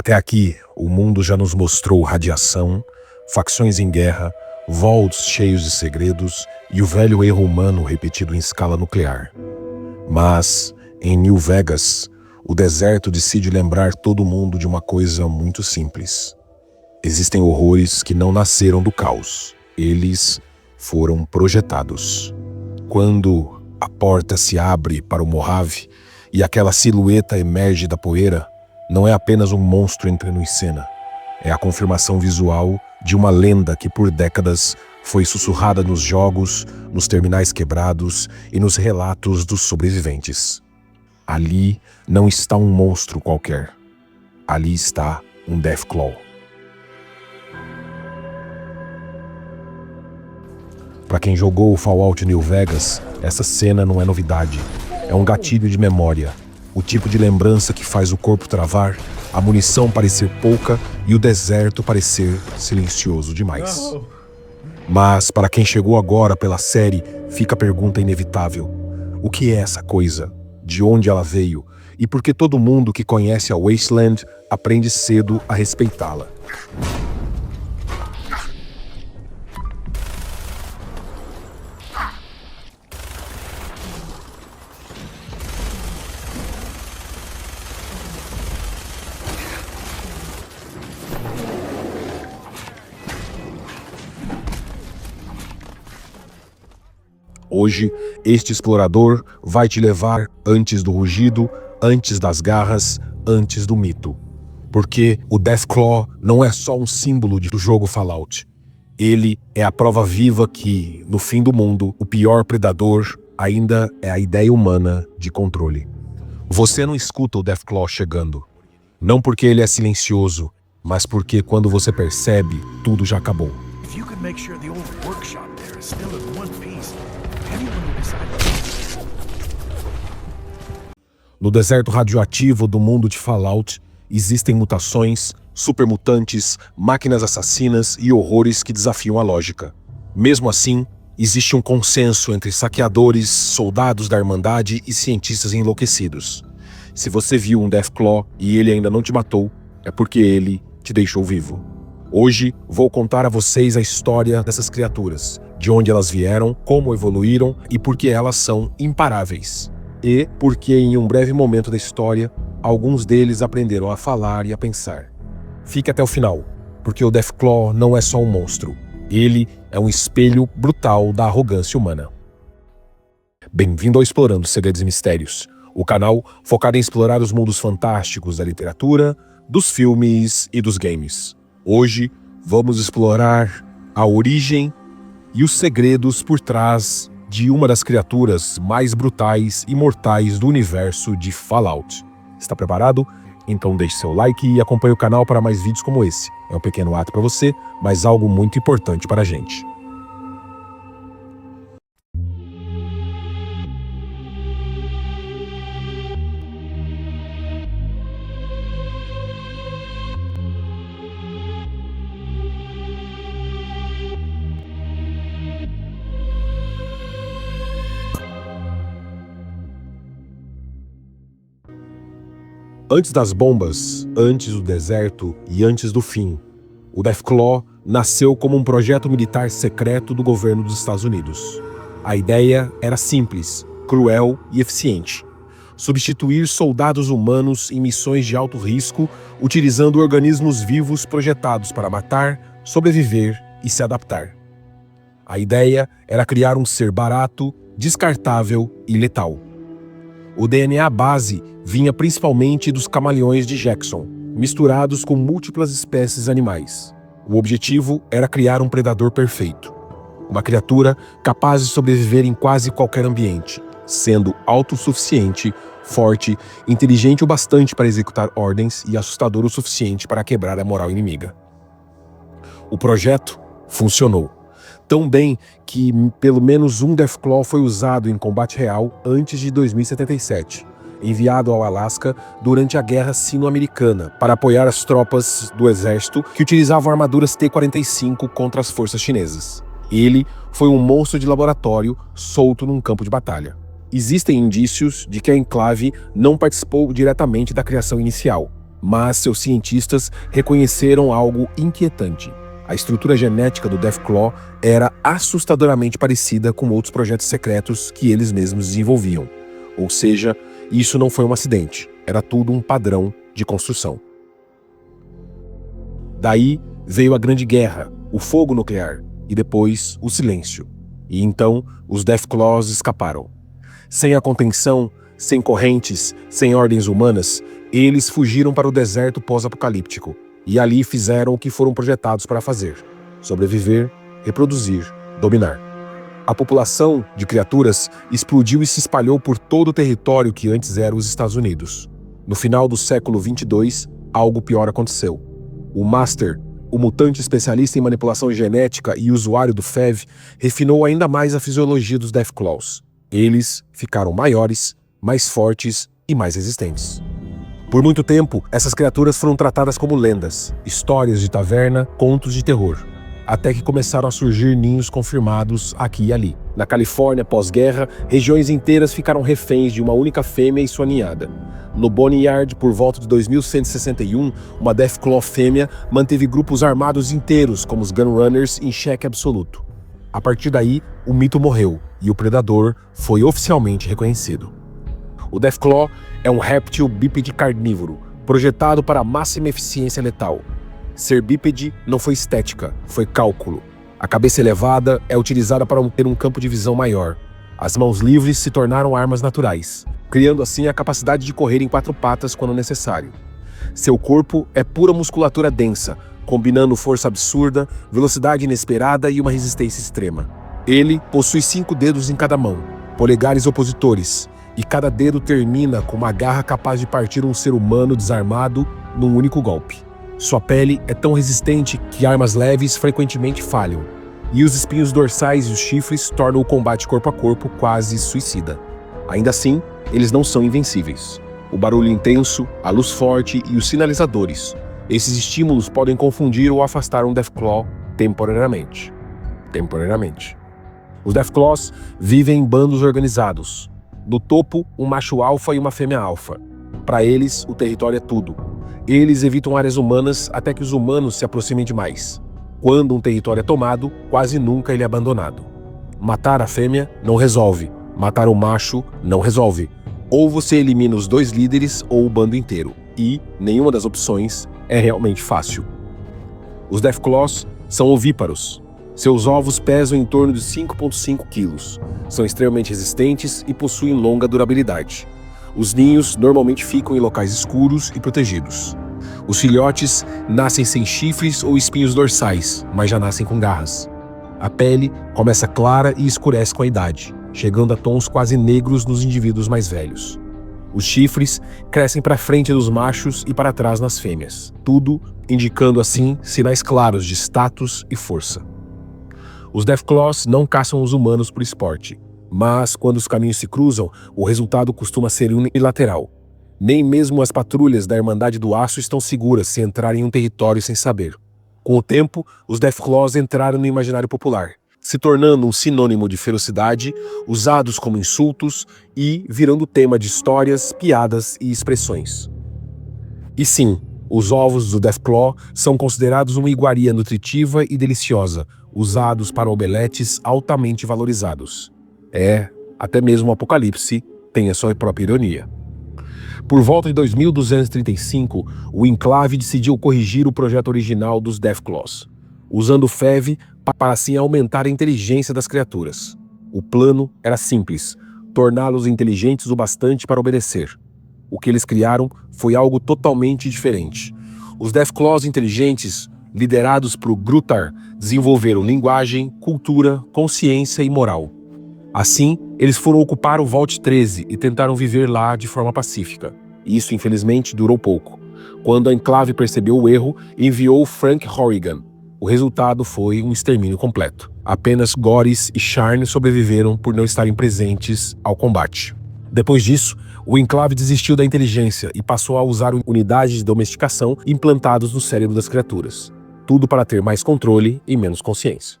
Até aqui, o mundo já nos mostrou radiação, facções em guerra, vaults cheios de segredos e o velho erro humano repetido em escala nuclear. Mas, em New Vegas, o deserto decide lembrar todo mundo de uma coisa muito simples. Existem horrores que não nasceram do caos. Eles foram projetados. Quando a porta se abre para o Mojave e aquela silhueta emerge da poeira, não é apenas um monstro entrando em cena. É a confirmação visual de uma lenda que por décadas foi sussurrada nos jogos, nos terminais quebrados e nos relatos dos sobreviventes. Ali não está um monstro qualquer. Ali está um Deathclaw. Para quem jogou o Fallout New Vegas, essa cena não é novidade. É um gatilho de memória. O tipo de lembrança que faz o corpo travar, a munição parecer pouca e o deserto parecer silencioso demais. Mas, para quem chegou agora pela série, fica a pergunta inevitável. O que é essa coisa? De onde ela veio? E por que todo mundo que conhece a Wasteland aprende cedo a respeitá-la? Hoje, este explorador vai te levar antes do rugido, antes das garras, antes do mito. Porque o Deathclaw não é só um símbolo do jogo Fallout. Ele é a prova viva que, no fim do mundo, o pior predador ainda é a ideia humana de controle. Você não escuta o Deathclaw chegando. Não porque ele é silencioso, mas porque quando você percebe, tudo já acabou. No deserto radioativo do mundo de Fallout, existem mutações, supermutantes, máquinas assassinas e horrores que desafiam a lógica. Mesmo assim, existe um consenso entre saqueadores, soldados da Irmandade e cientistas enlouquecidos. Se você viu um Deathclaw e ele ainda não te matou, é porque ele te deixou vivo. Hoje, vou contar a vocês a história dessas criaturas, de onde elas vieram, como evoluíram e por que elas são imparáveis. E porque em um breve momento da história, alguns deles aprenderam a falar e a pensar. Fique até o final, porque o Deathclaw não é só um monstro. Ele é um espelho brutal da arrogância humana. Bem-vindo ao Explorando Segredos e Mistérios, o canal focado em explorar os mundos fantásticos da literatura, dos filmes e dos games. Hoje, vamos explorar a origem e os segredos por trás de uma das criaturas mais brutais e mortais do universo de Fallout. Está preparado? Então deixe seu like e acompanhe o canal para mais vídeos como esse. É um pequeno ato para você, mas algo muito importante para a gente. Antes das bombas, antes do deserto e antes do fim, o Deathclaw nasceu como um projeto militar secreto do governo dos Estados Unidos. A ideia era simples, cruel e eficiente. Substituir soldados humanos em missões de alto risco, utilizando organismos vivos projetados para matar, sobreviver e se adaptar. A ideia era criar um ser barato, descartável e letal. O DNA base vinha principalmente dos camaleões de Jackson, misturados com múltiplas espécies animais. O objetivo era criar um predador perfeito. Uma criatura capaz de sobreviver em quase qualquer ambiente, sendo autossuficiente, forte, inteligente o bastante para executar ordens e assustador o suficiente para quebrar a moral inimiga. O projeto funcionou. Tão bem que pelo menos um Deathclaw foi usado em combate real antes de 2077, enviado ao Alasca durante a Guerra Sino-Americana para apoiar as tropas do exército que utilizavam armaduras T-45 contra as forças chinesas. Ele foi um monstro de laboratório solto num campo de batalha. Existem indícios de que a Enclave não participou diretamente da criação inicial, mas seus cientistas reconheceram algo inquietante. A estrutura genética do Deathclaw era assustadoramente parecida com outros projetos secretos que eles mesmos desenvolviam. Ou seja, isso não foi um acidente, era tudo um padrão de construção. Daí veio a Grande Guerra, o fogo nuclear, e depois o silêncio. E então os Deathclaws escaparam. Sem a contenção, sem correntes, sem ordens humanas, eles fugiram para o deserto pós-apocalíptico. E ali fizeram o que foram projetados para fazer: sobreviver, reproduzir, dominar. A população de criaturas explodiu e se espalhou por todo o território que antes era os Estados Unidos. No final do século 22, algo pior aconteceu. O Master, o mutante especialista em manipulação genética e usuário do FEV, refinou ainda mais a fisiologia dos Deathclaws. Eles ficaram maiores, mais fortes e mais resistentes. Por muito tempo, essas criaturas foram tratadas como lendas, histórias de taverna, contos de terror. Até que começaram a surgir ninhos confirmados aqui e ali. Na Califórnia, pós-guerra, regiões inteiras ficaram reféns de uma única fêmea e sua ninhada. No Boneyard, por volta de 2161, uma Deathclaw fêmea manteve grupos armados inteiros, como os Gunrunners, em xeque absoluto. A partir daí, o mito morreu e o predador foi oficialmente reconhecido. O Deathclaw é um réptil bípede carnívoro, projetado para máxima eficiência letal. Ser bípede não foi estética, foi cálculo. A cabeça elevada é utilizada para ter um campo de visão maior. As mãos livres se tornaram armas naturais, criando assim a capacidade de correr em 4 patas quando necessário. Seu corpo é pura musculatura densa, combinando força absurda, velocidade inesperada e uma resistência extrema. Ele possui 5 dedos em cada mão, polegares opositores, e cada dedo termina com uma garra capaz de partir um ser humano desarmado num único golpe. Sua pele é tão resistente que armas leves frequentemente falham, e os espinhos dorsais e os chifres tornam o combate corpo a corpo quase suicida. Ainda assim, eles não são invencíveis. O barulho intenso, a luz forte e os sinalizadores. Esses estímulos podem confundir ou afastar um Deathclaw temporariamente. Os Deathclaws vivem em bandos organizados. No topo, um macho alfa e uma fêmea alfa. Para eles, o território é tudo. Eles evitam áreas humanas até que os humanos se aproximem demais. Quando um território é tomado, quase nunca ele é abandonado. Matar a fêmea não resolve. Matar o macho não resolve. Ou você elimina os 2 líderes ou o bando inteiro. E nenhuma das opções é realmente fácil. Os Deathclaws são ovíparos. Seus ovos pesam em torno de 5,5 quilos. São extremamente resistentes e possuem longa durabilidade. Os ninhos normalmente ficam em locais escuros e protegidos. Os filhotes nascem sem chifres ou espinhos dorsais, mas já nascem com garras. A pele começa clara e escurece com a idade, chegando a tons quase negros nos indivíduos mais velhos. Os chifres crescem para frente dos machos e para trás nas fêmeas, tudo indicando assim sinais claros de status e força. Os Deathclaws não caçam os humanos por esporte, mas quando os caminhos se cruzam, o resultado costuma ser unilateral. Nem mesmo as patrulhas da Irmandade do Aço estão seguras se entrarem em um território sem saber. Com o tempo, os Deathclaws entraram no imaginário popular, se tornando um sinônimo de ferocidade, usados como insultos e virando tema de histórias, piadas e expressões. E sim, os ovos do Deathclaw são considerados uma iguaria nutritiva e deliciosa, usados para omeletes altamente valorizados. Até mesmo o Apocalipse tem a sua própria ironia. Por volta de 2235, o Enclave decidiu corrigir o projeto original dos Deathclaws, usando o FEV para assim aumentar a inteligência das criaturas. O plano era simples: torná-los inteligentes o bastante para obedecer. O que eles criaram foi algo totalmente diferente. Os Deathclaws inteligentes, liderados por Grutar, desenvolveram linguagem, cultura, consciência e moral. Assim, eles foram ocupar o Vault 13 e tentaram viver lá de forma pacífica. Isso, infelizmente, durou pouco. Quando a Enclave percebeu o erro, enviou Frank Horrigan. O resultado foi um extermínio completo. Apenas Goris e Sharn sobreviveram por não estarem presentes ao combate. Depois disso, o Enclave desistiu da inteligência e passou a usar unidades de domesticação implantados no cérebro das criaturas. Tudo para ter mais controle e menos consciência.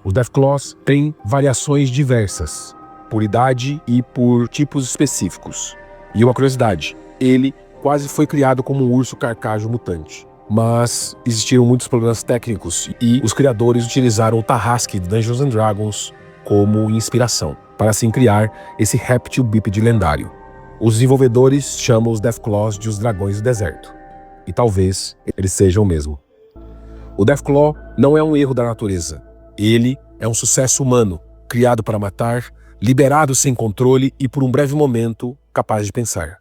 Os Deathclaws têm variações diversas, por idade e por tipos específicos. E uma curiosidade, ele quase foi criado como um urso carcajo mutante. Mas existiram muitos problemas técnicos e os criadores utilizaram o Tarrasque de Dungeons & Dragons como inspiração, para assim criar esse réptil bípede lendário. Os desenvolvedores chamam os Deathclaws de os dragões do deserto. E talvez eles sejam o mesmo. O Deathclaw não é um erro da natureza. Ele é um sucesso humano, criado para matar, liberado sem controle e por um breve momento capaz de pensar.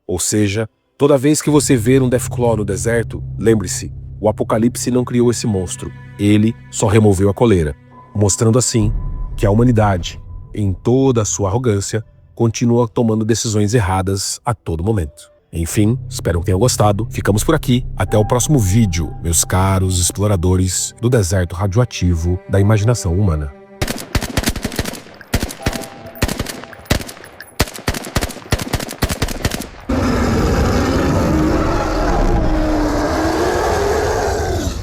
Ou seja, toda vez que você ver um Deathclaw no deserto, lembre-se, o Apocalipse não criou esse monstro, ele só removeu a coleira, mostrando assim que a humanidade, em toda a sua arrogância, continua tomando decisões erradas a todo momento. Enfim, espero que tenham gostado. Ficamos por aqui. Até o próximo vídeo, meus caros exploradores do deserto radioativo da imaginação humana.